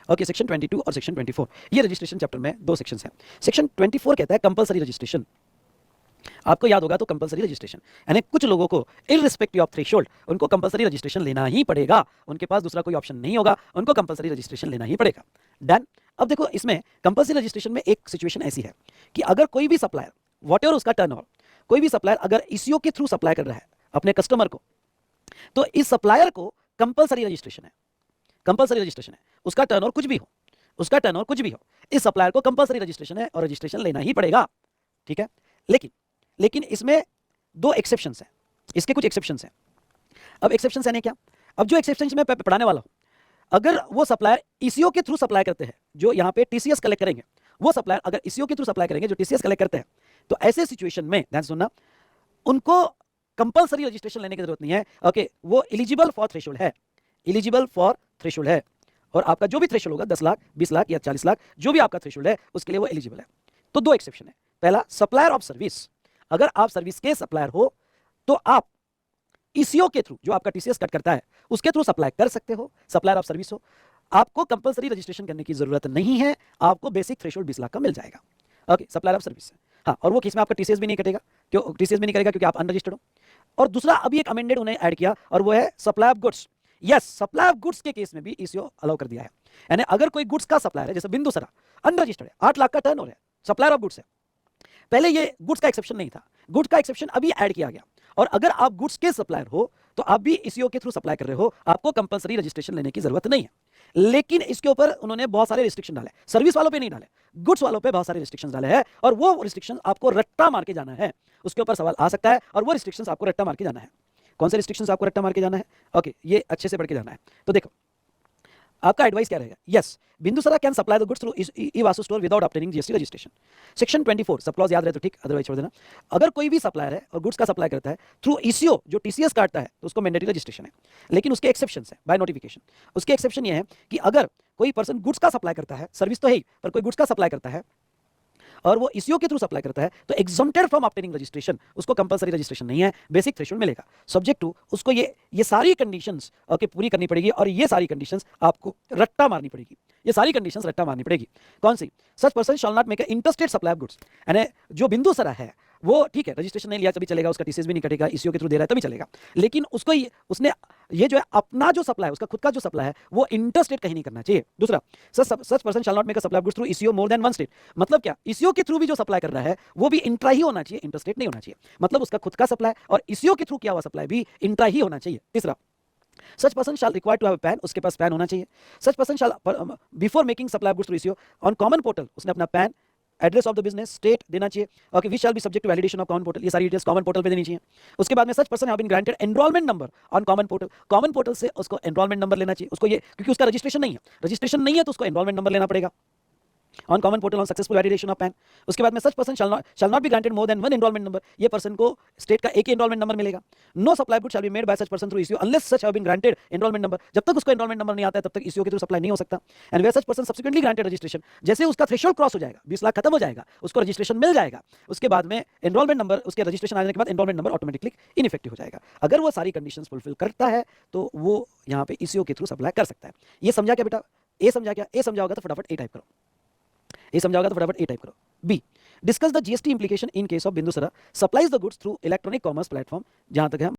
Okay, section 22 और section 24, ये registration chapter में दो सेक्शन हैं। सेक्शन 24 कहता है कंपलसरी रजिस्ट्रेशन। आपको याद होगा तो कंपलसरी रजिस्ट्रेशन यानी कुछ लोगों को इररिस्पेक्टिव ऑफ थ्रेशोल्ड उनको कंपलसरी रजिस्ट्रेशन लेना ही पड़ेगा, उनके पास दूसरा कोई ऑप्शन नहीं होगा, उनको कंपलसरी रजिस्ट्रेशन लेना ही पड़ेगा। डन। अब देखो इसमें कंपलसरी रजिस्ट्रेशन में एक सिचुएशन ऐसी है कि अगर कोई भी सप्लायर वॉट एवर उसका टर्नओवर, कोई भी सप्लायर अगर ईसीओ के थ्रू सप्लाई कर रहा है अपने कस्टमर को, तो इस सप्लायर को कंपलसरी रजिस्ट्रेशन है, कंपलसरी रजिस्ट्रेशन है, उसका टर्नओवर कुछ भी हो, उसका टर्नओवर कुछ भी हो, इस सप्लायर को कंपलसरी रजिस्ट्रेशन है और रजिस्ट्रेशन लेना ही पड़ेगा। ठीक है, लेकिन इसमें दो एक्सेप्शंस हैं, इसके कुछ एक्सेप्शंस हैं। अब एक्सेप्शंस यानी क्या? अब जो एक्सेप्शंस मैं पढ़ाने वाला हूं, अगर वो सप्लायर ईसीओ के थ्रू सप्लाई करते हैं, जो यहां पे टीसीएस कलेक्ट करेंगे, वो सप्लायर अगर ईसीओ के थ्रू सप्लाई करेंगे जो टीसीएस कलेक्ट करते हैं, तो ऐसे सिचुएशन में ध्यान सुनना, उनको कंपलसरी रजिस्ट्रेशन लेने की जरूरत नहीं है। ओके, वो एलिजिबल फॉर थ्रेशोल्ड है, एलिजिबल फॉर थ्रेशोल्ड है, और आपका जो भी थ्रेशोल्ड होगा 10 लाख 20 लाख या 40 लाख जो भी आपका थ्रेशोल्ड है उसके लिए वो एलिजिबल है। तो दो एक्सेप्शन है। पहला, सप्लायर ऑफ सर्विस, अगर आप सर्विस के सप्लायर हो तो आप ईसीओ के थ्रू जो आपका टीसीएस कट करता है उसके थ्रू सप्लाई कर सकते हो, सप्लायर ऑफ सर्विस हो, आपको कंपलसरी रजिस्ट्रेशन करने की जरूरत नहीं है, आपको बेसिक थ्रेशोल्ड 20 लाख का मिल जाएगा। ओके, सप्लायर ऑफ सर्विस है। हाँ, और वो केस में आपका टीसीएस भी नहीं कटेगा, क्यों टीसीएस भी नहीं करेगा? क्योंकि आप अनरजिस्टर्ड हो। और दूसरा अभी एक अमेंडेड उन्हें ऐड किया और वो है supply of goods. Yes, supply of goods के केस में भी ईसीओ अलाउ कर दिया है, यानी अगर कोई गुड्स का सप्लायर है, जैसे बिंदुसरा अनरजिस्टर्ड है, 8 लाख का टर्नओवर है, सप्लायर ऑफ गुड्स है, पहले ये गुड्स का एक्सेप्शन नहीं था, गुड्स का एक्सेप्शन अभी ऐड किया गया, और अगर आप गुड्स के सप्लायर हो तो आप भी ईसीओ के थ्रू सप्लाई कर रहे हो, आपको कंपलसरी रजिस्ट्रेशन लेने की जरूरत नहीं है। लेकिन इसके ऊपर उन्होंने बहुत सारे रिस्ट्रिक्शन डाले, सर्विस वालों पे नहीं डाले, गुड्स वालों पे बहुत सारे रिस्ट्रिक्शन डाले हैं, और वो रिस्ट्रिक्शन आपको रट्टा मार के जाना है, उसके ऊपर सवाल आ सकता है, और वो रिस्ट्रिक्शंस आपको रट्टा मार के जाना है। कौन से रिस्ट्रिक्शंस आपको रट्टा मार के जाना है? ओके, ये अच्छे से पढ़ के जाना है। तो देखो आपका एडवाइस क्या रहेगा? Yes, Bindusara can supply the goods through ई-वासु store without obtaining GST registration. Section 24 supplies याद रहे तो ठीक, अदरवाइज छोड़ देना। अगर कोई भी सप्लायर है और गुड्स का सप्लाई करता है थ्रू ईसीओ जो टीसीएस काटता है तो उसको मैंडेटरी रजिस्ट्रेशन है, लेकिन उसके एक्सेप्शंस है बाय नोटिफिकेशन। उसके एक्सेप्शन ये है कि अगर कोई पर्सन गुड्स का सप्लाई करता है, सर्विस तो है ही, पर कोई गुड्स का सप्लाई करता है और वो ईसीओ के थ्रू सप्लाई करता है, तो एग्जम्प्टेड फ्रॉम ऑब्टेनिंग रजिस्ट्रेशन, उसको कंपलसरी रजिस्ट्रेशन नहीं है, बेसिक थ्रेशोल्ड मिलेगा, सब्जेक्ट टू उसको ये सारी कंडीशंस ओके पूरी करनी पड़ेगी, और ये सारी कंडीशंस आपको रट्टा मारनी पड़ेगी, ये सारी कंडीशंस रट्टा मारनी पड़ेगी। कौन सी? Such person shall not make a interstate supply of goods, यानी जो बिंदुसरा है वो ठीक है रजिस्ट्रेशन नहीं लिया तभी चलेगा, उसका टीसीएस भी नहीं कटेगा, ईसीओ के थ्रू दे रहा है तभी चलेगा, लेकिन उसको उसने ये जो है अपना जो सप्लाई है, उसका खुद का जो सप्लाई है वो इंटरस्टेट कहीं नहीं करना चाहिए। दूसरा, सच person shall not make a supply of goods through eco more than one state, मतलब क्या? ईसीओ के थ्रू भी जो सप्लाई कर रहा है वो भी इंट्रा ही होना चाहिए, इंटरस्टेट नहीं होना चाहिए, मतलब उसका खुद का सप्लाई और ईसीओ के थ्रू किया हुआ सप्लाई भी इंट्रा ही होना चाहिए। तीसरा, such person shall required to have PAN, उसके पास पैन होना चाहिए। Such person shall before making supply goods through ECO on common portal उसने अपना PAN, address of the business, state देना चाहिए। Okay, we shall be subject to validation of common portal, ये सारी डिटेल्स कॉमन पोर्टल पे देनी चाहिए। उसके बाद में such person have been granted enrolment number on common portal, common portal से उसको एनरोलमेंट नंबर लेना चाहिए, उसको ये क्योंकि उसका रजिस्ट्रेशन नहीं है, रजिस्ट्रेशन नहीं है तो उसको एनरोलमेंट नंबर लेना पड़ेगा on common portal on successful validation of PAN. उसके बाद में such person shall not be granted more than one enrolment number, ये पर्सन को स्टेट का एक ही एनरोलमेंट नंबर मिलेगा। No supply good shall be made by such person through ECO unless such have been granted enrolment number, जब तक उसको enrolment number नहीं आता है तब तक ईसीओ के थ्रू सप्लाई नहीं हो सकता। And where such person subsequently granted registration, जैसे उसका थ्रेशोल्ड क्रॉस हो जाएगा, 20 लाख खत्म हो जाएगा, उसको रजिस्ट्रेशन मिल जाएगा, उसके बाद में एनरोलमेंट नंबर, उसके रजिस्ट्रेशन आने के बाद एनरोलमेंट नंबर ऑटोमेटिकली इनइफेक्टिव हो जाएगा। अगर वो सारी कंडीशंस फुलफिल करता है तो वो यहाँ पे ईसीओ के थ्रू सप्लाई कर सकता है। ये समझा क्या बेटा? ए समझा क्या? ए समझा होगा तो फटाफट ए टाइप करो, ये समझाओगा तो फटाफट ए टाइप करो। B, discuss the GST implication in case of बिंदुसरा supplies the goods through electronic commerce platform, जहां तक है